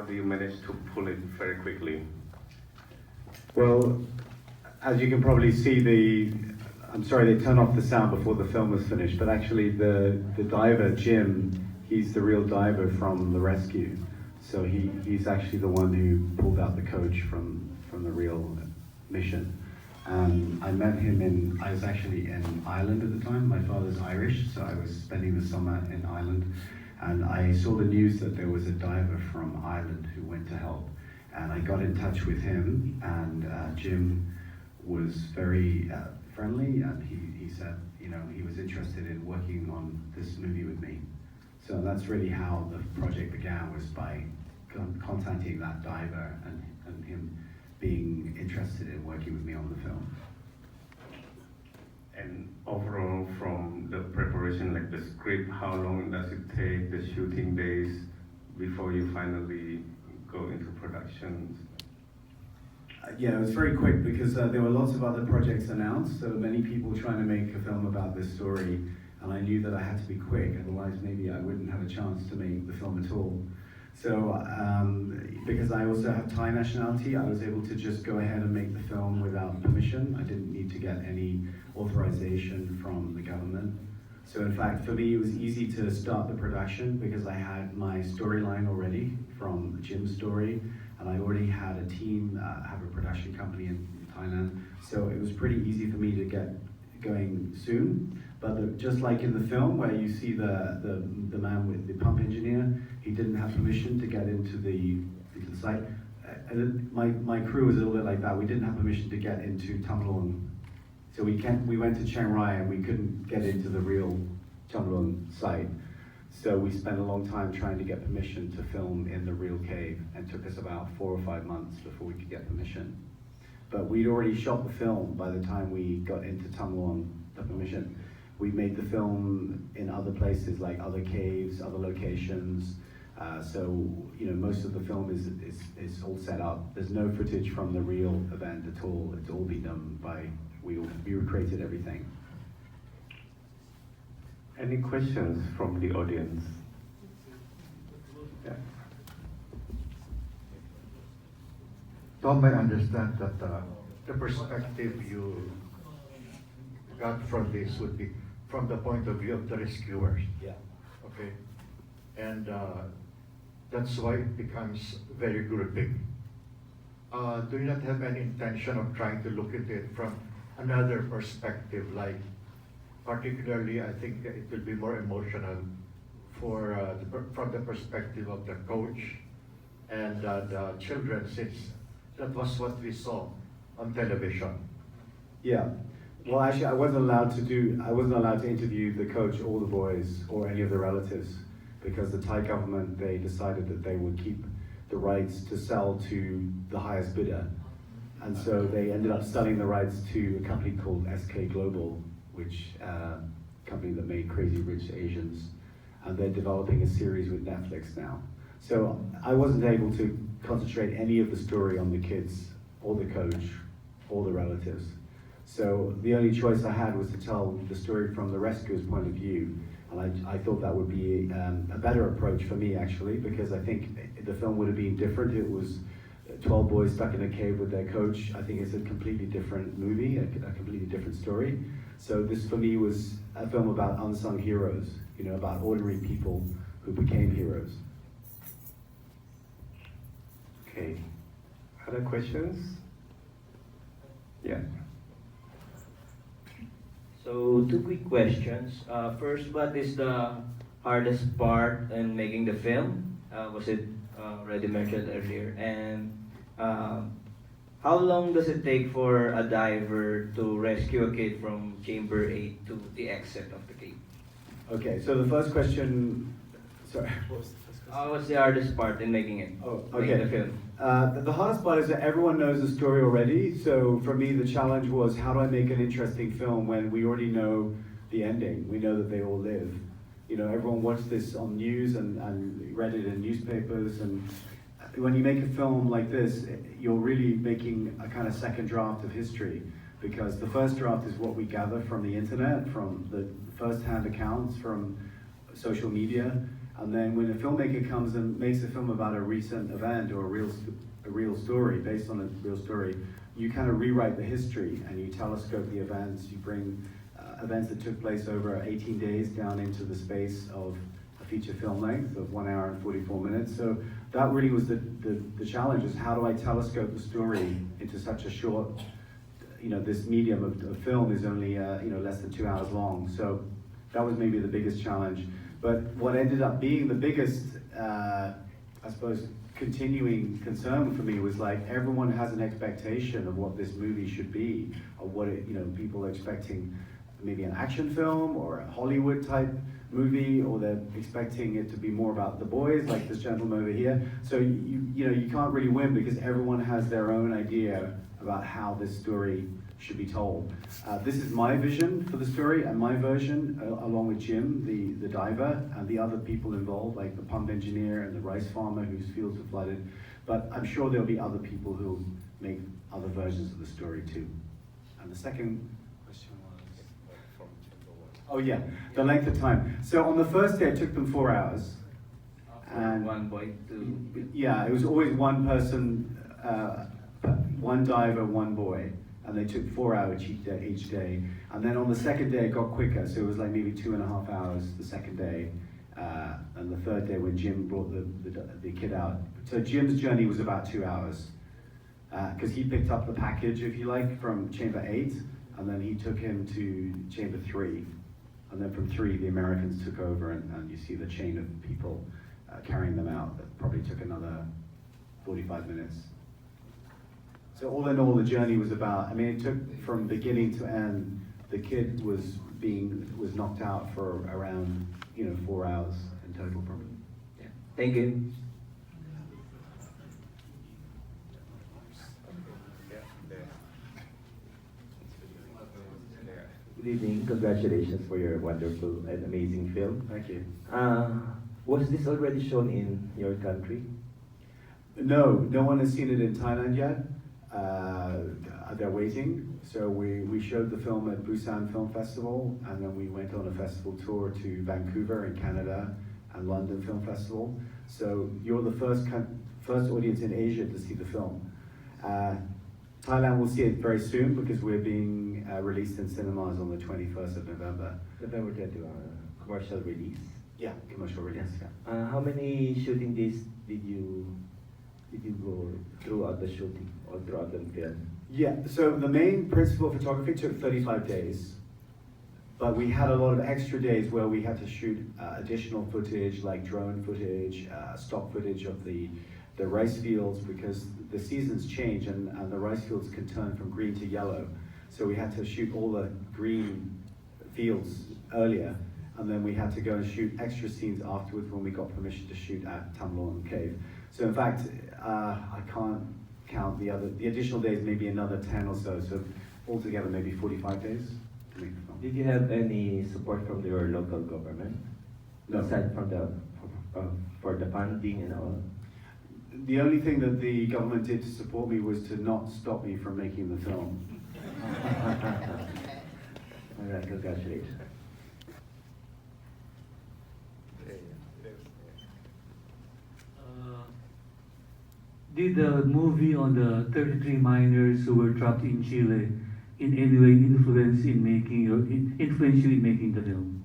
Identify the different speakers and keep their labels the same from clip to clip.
Speaker 1: do you manage to pull it very quickly?
Speaker 2: Well, as you can probably see, I'm sorry they turned off the sound before the film was finished, but actually the diver, Jim, he's the real diver from the rescue. So he's actually the one who pulled out the coach from the real mission. I met him I was actually in Ireland at the time. My father's Irish, so I was spending the summer in Ireland. And I saw the news that there was a diver from Ireland who went to help. And I got in touch with him, and Jim was very friendly, and he said, he was interested in working on this movie with me. So that's really how the project began, was by contacting that diver and him being interested in working with me on the film.
Speaker 1: And overall, from the preparation, like the script, how long does it take, the shooting days, before you finally go into production?
Speaker 2: Yeah, it was very quick because there were lots of other projects announced, so many people trying to make a film about this story, and I knew that I had to be quick, otherwise maybe I wouldn't have a chance to make the film at all. So, because I also have Thai nationality, I was able to just go ahead and make the film without permission. I didn't need to get any authorization from the government. So in fact, for me, it was easy to start the production because I had my storyline already from Jim's story, and I already had a team, have a production company in Thailand. So it was pretty easy for me to get going soon. But just like in the film where you see the man with the pump engineer, he didn't have permission to get into the site. My crew was a little bit like that. We didn't have permission to get into Tamlung. So we went to Chiang Rai and we couldn't get into the real Tamlung site. So we spent a long time trying to get permission to film in the real cave, and took us about 4 or 5 months before we could get permission. But we'd already shot the film by the time we got into Tamlung, the permission. We made the film in other places, like other caves, other locations. So most of the film is all set up. There's no footage from the real event at all. It's all been done by, we recreated everything.
Speaker 1: Any questions from the audience? Yeah.
Speaker 3: Tom, I understand that the perspective you got from this would be from the point of view of the rescuers.
Speaker 2: Yeah.
Speaker 3: Okay. And that's why it becomes very gripping. Do you not have any intention of trying to look at it from another perspective, like particularly, I think it will be more emotional from the perspective of the coach and the children, since that was what we saw on television.
Speaker 2: Yeah. Well, actually, I wasn't allowed to interview the coach or the boys or any of the relatives, because the Thai government, they decided that they would keep the rights to sell to the highest bidder. And so they ended up selling the rights to a company called SK Global, which company that made Crazy Rich Asians. And they're developing a series with Netflix now. So I wasn't able to concentrate any of the story on the kids or the coach or the relatives. So the only choice I had was to tell the story from the rescuer's point of view. And I thought that would be a better approach for me, actually, because I think the film would have been different. It was 12 boys stuck in a cave with their coach. I think it's a completely different movie, a completely different story. So this for me was a film about unsung heroes, about ordinary people who became heroes.
Speaker 1: Okay. Other questions? Yeah.
Speaker 4: So 2 quick questions. First, what is the hardest part in making the film? Was it already mentioned earlier? And how long does it take for a diver to rescue a kid from chamber 8 to the exit of the cave?
Speaker 2: Okay, so the first question, sorry.
Speaker 4: What's the hardest part in making it?
Speaker 2: Oh,
Speaker 4: Making
Speaker 2: okay.
Speaker 4: the film?
Speaker 2: The hardest part is that everyone knows the story already. So for me, the challenge was, how do I make an interesting film when we already know the ending? We know that they all live. Everyone watched this on news and read it in newspapers. And when you make a film like this, you're really making a kind of second draft of history, because the first draft is what we gather from the internet, from the first-hand accounts, from social media. And then when a filmmaker comes and makes a film about a recent event or a real story, based on a real story, you kind of rewrite the history and you telescope the events, you bring events that took place over 18 days down into the space of a feature film length of 1 hour and 44 minutes. So that really was the challenge, is how do I telescope the story into such a short, this medium of film is only less than 2 hours long. So that was maybe the biggest challenge. But what ended up being the biggest, I suppose, continuing concern for me was like everyone has an expectation of what this movie should be, of what people are expecting, maybe an action film or a Hollywood type movie, or they're expecting it to be more about the boys, like this gentleman over here. So you can't really win because everyone has their own idea about how this story should be told. This is my vision for the story and my version, along with Jim, the diver, and the other people involved, like the pump engineer and the rice farmer whose fields are flooded. But I'm sure there'll be other people who make other versions of the story too. And the second question was? Oh yeah, the length of time. So on the first day it took them 4 hours. And
Speaker 4: one boy, two.
Speaker 2: yeah, it was always one person, one diver, one boy. And they took 4 hours each day. And then on the second day it got quicker, so it was like maybe 2.5 hours the second day. And the third day when Jim brought the kid out. So Jim's journey was about 2 hours. Because he picked up the package, if you like, from chamber 8, and then he took him to chamber 3. And then from 3, the Americans took over, and you see the chain of people carrying them out. That probably took another 45 minutes. So all in all, the journey was about, it took from beginning to end, the kid was knocked out for around, 4 hours in total probably.
Speaker 4: Yeah. Thank you. Good evening. Congratulations for your wonderful and amazing film.
Speaker 2: Thank you.
Speaker 4: Was this already shown in your country?
Speaker 2: No one has seen it in Thailand yet. They're waiting. So we showed the film at Busan Film Festival, and then we went on a festival tour to Vancouver in Canada and London Film Festival. So you're the first audience in Asia to see the film. Thailand will see it very soon because we're being released in cinemas on the 21st of November.
Speaker 4: November 21, commercial release.
Speaker 2: Yeah, commercial release. Yeah.
Speaker 4: How many shooting days did you go throughout the shooting or throughout the film?
Speaker 2: Yeah, so the main principal photography took 35 days, but we had a lot of extra days where we had to shoot additional footage, like drone footage, stock footage of the rice fields, because the seasons change and the rice fields can turn from green to yellow. So we had to shoot all the green fields earlier, and then we had to go and shoot extra scenes afterwards when we got permission to shoot at Tamlorn Cave. So in fact, I can't count the additional days, maybe another 10 or so. So altogether, maybe 45 days to make the film.
Speaker 4: Did you have any support from your local government?
Speaker 2: No.
Speaker 4: Aside from for the funding and all?
Speaker 2: The only thing that the government did to support me was to not stop me from making the film.
Speaker 4: All right, congratulations.
Speaker 5: Did the movie on the 33 miners who were trapped in Chile in any way influence you in making the film?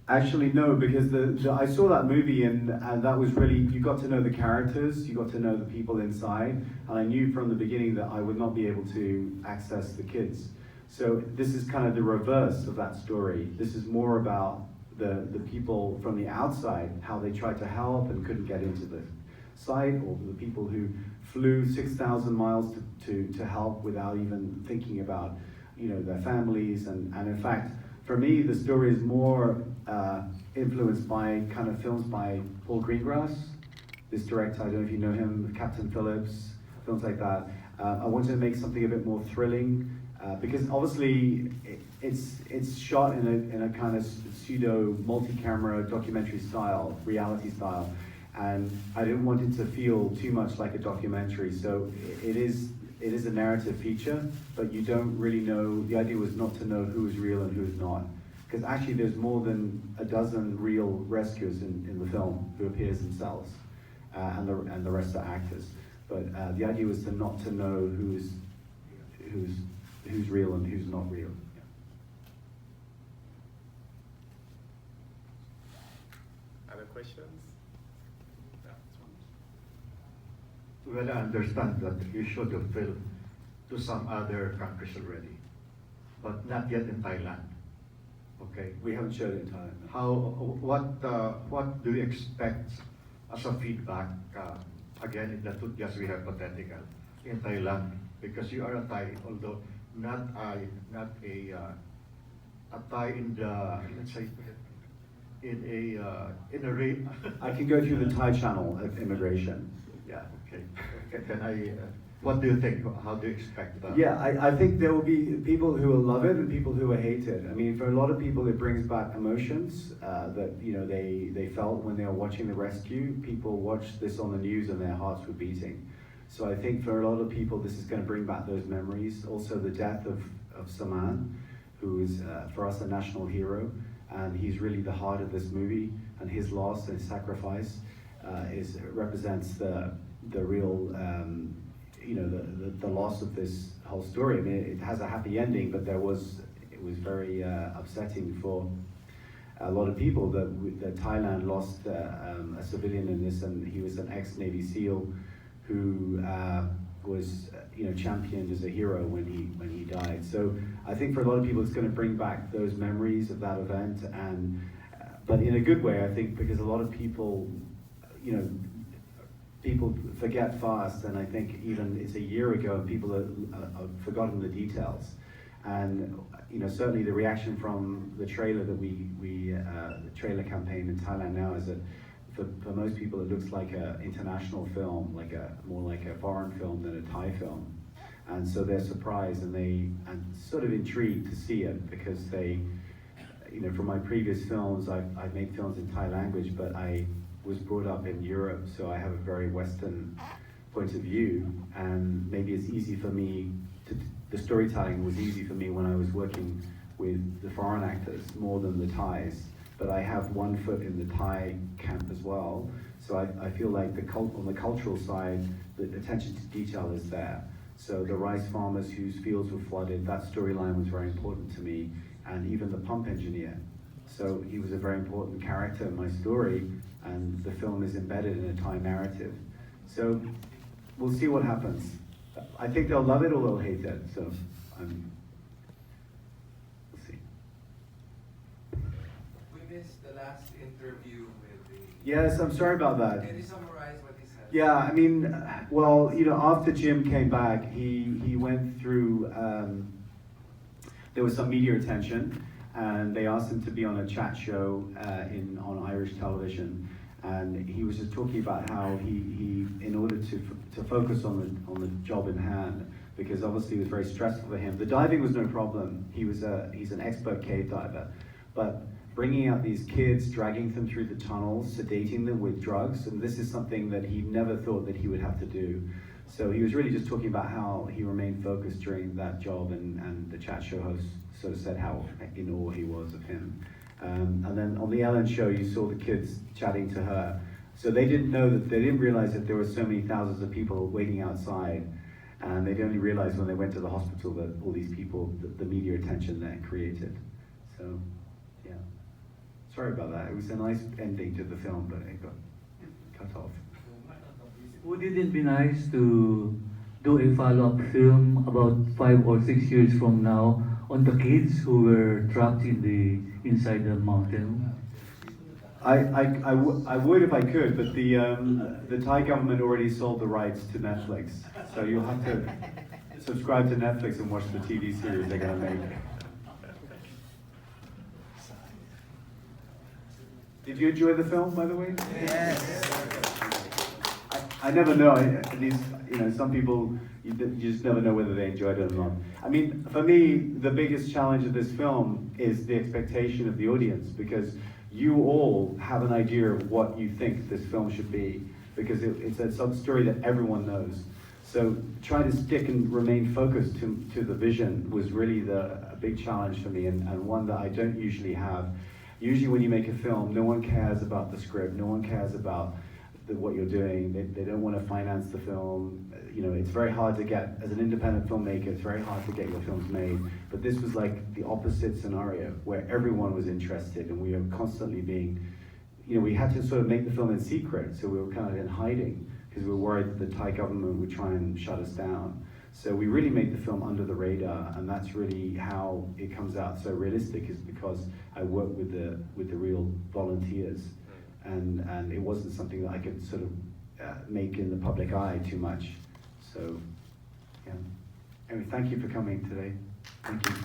Speaker 2: Actually, no, because I saw that movie and that was really, you got to know the characters, you got to know the people inside, and I knew from the beginning that I would not be able to access the kids. So this is kind of the reverse of that story. This is more about the people from the outside, how they tried to help and couldn't get into the site, or the people who flew 6,000 miles to help without even thinking about their families. And in fact, for me, the story is more influenced by kind of films by Paul Greengrass, this director, I don't know if you know him, Captain Phillips, films like that. I wanted to make something a bit more thrilling, because obviously it's shot in a kind of pseudo multi-camera documentary style, reality style, and I didn't want it to feel too much like a documentary. So it is a narrative feature, but you don't really know. The idea was not to know who is real and who is not. because actually there's more than a dozen real rescuers in the film who appear as themselves, and the rest are actors. But the idea was to not to know who's real and who's not real.
Speaker 1: Other questions?
Speaker 3: Well, I understand that you should have filmed to some other countries already, but not yet in Thailand. Okay.
Speaker 2: We haven't showed it in Thailand. No.
Speaker 3: What do you expect as a feedback? Again, that would just be hypothetical in Thailand, because you are a Thai, although not a Thai in the, let's say, in a
Speaker 2: I can go through the Thai channel of immigration. Yeah.
Speaker 3: Okay. Can I? What do you think? How do you expect that?
Speaker 2: Yeah, I think there will be people who will love it and people who will hate it. I mean, for a lot of people, it brings back emotions that they felt when they were watching the rescue. People watched this on the news and their hearts were beating. So I think for a lot of people, this is going to bring back those memories. Also, the death of Saman, who is for us a national hero, and he's really the heart of this movie. And his loss and sacrifice represents the real. The loss of this whole story. I mean, it has a happy ending, but it was very upsetting for a lot of people that Thailand lost a civilian in this, and he was an ex-Navy SEAL who was championed as a hero when he died. So I think for a lot of people, it's going to bring back those memories of that event, but in a good way, I think, because a lot of people, people forget fast, and I think even it's a year ago and people have forgotten the details. And certainly the reaction from the trailer that the trailer campaign in Thailand now is that for most people it looks like an international film, more like a foreign film than a Thai film. And so they're surprised and sort of intrigued to see it, because they, from my previous films, I've made films in Thai language, but I was brought up in Europe, so I have a very Western point of view, and maybe it's easy for me the storytelling was easy for me when I was working with the foreign actors more than the Thais, but I have one foot in the Thai camp as well, so I feel like on the cultural side, the attention to detail is there. So the rice farmers whose fields were flooded, that storyline was very important to me, and even the pump engineer. So he was a very important character in my story, and the film is embedded in a Thai narrative. So we'll see what happens. I think they'll love it or they'll hate it, so we'll see.
Speaker 6: We missed the last interview with the...
Speaker 2: Yes, I'm sorry about that.
Speaker 6: Can you summarize what he said?
Speaker 2: Yeah, I mean, well, after Jim came back, he went through, there was some media attention, and they asked him to be on a chat show on Irish television, and he was just talking about how he in order to focus on the job in hand, because obviously it was very stressful for him. The diving was no problem. He's an expert cave diver, but bringing out these kids, dragging them through the tunnels, sedating them with drugs, and this is something that he never thought that he would have to do. So he was really just talking about how he remained focused during that job, and the chat show host sort of said how in awe he was of him. And then on the Ellen show, you saw the kids chatting to her. So they didn't realize that there were so many thousands of people waiting outside. And they'd only realized when they went to the hospital that all these people, the media attention that created. So, yeah. Sorry about that. It was a nice ending to the film, but it got cut off.
Speaker 5: Would it be nice to do a follow-up film about 5 or 6 years from now on the kids who were trapped inside the mountain?
Speaker 2: I would if I could, but the Thai government already sold the rights to Netflix, so you'll have to subscribe to Netflix and watch the TV series they're going to make. Did you enjoy the film, by the way?
Speaker 6: Yes.
Speaker 2: I never know. Some people, you just never know whether they enjoyed it or not. I mean, for me, the biggest challenge of this film is the expectation of the audience, because you all have an idea of what you think this film should be, because it's a sub-story that everyone knows. So trying to stick and remain focused to the vision was really the big challenge for me, and one that I don't usually have. Usually when you make a film, no one cares about the script, no one cares about what you're doing. They don't want to finance the film. You know, it's very hard to get, as an independent filmmaker, it's very hard to get your films made. But this was like the opposite scenario, where everyone was interested, and we were constantly being, you know, we had to sort of make the film in secret, so we were kind of in hiding, because we were worried that the Thai government would try and shut us down. So we really made the film under the radar, and that's really how it comes out so realistic, is because I work with the real volunteers, and it wasn't something that I could sort of make in the public eye too much. So, yeah. Anyway, thank you for coming today. Thank you.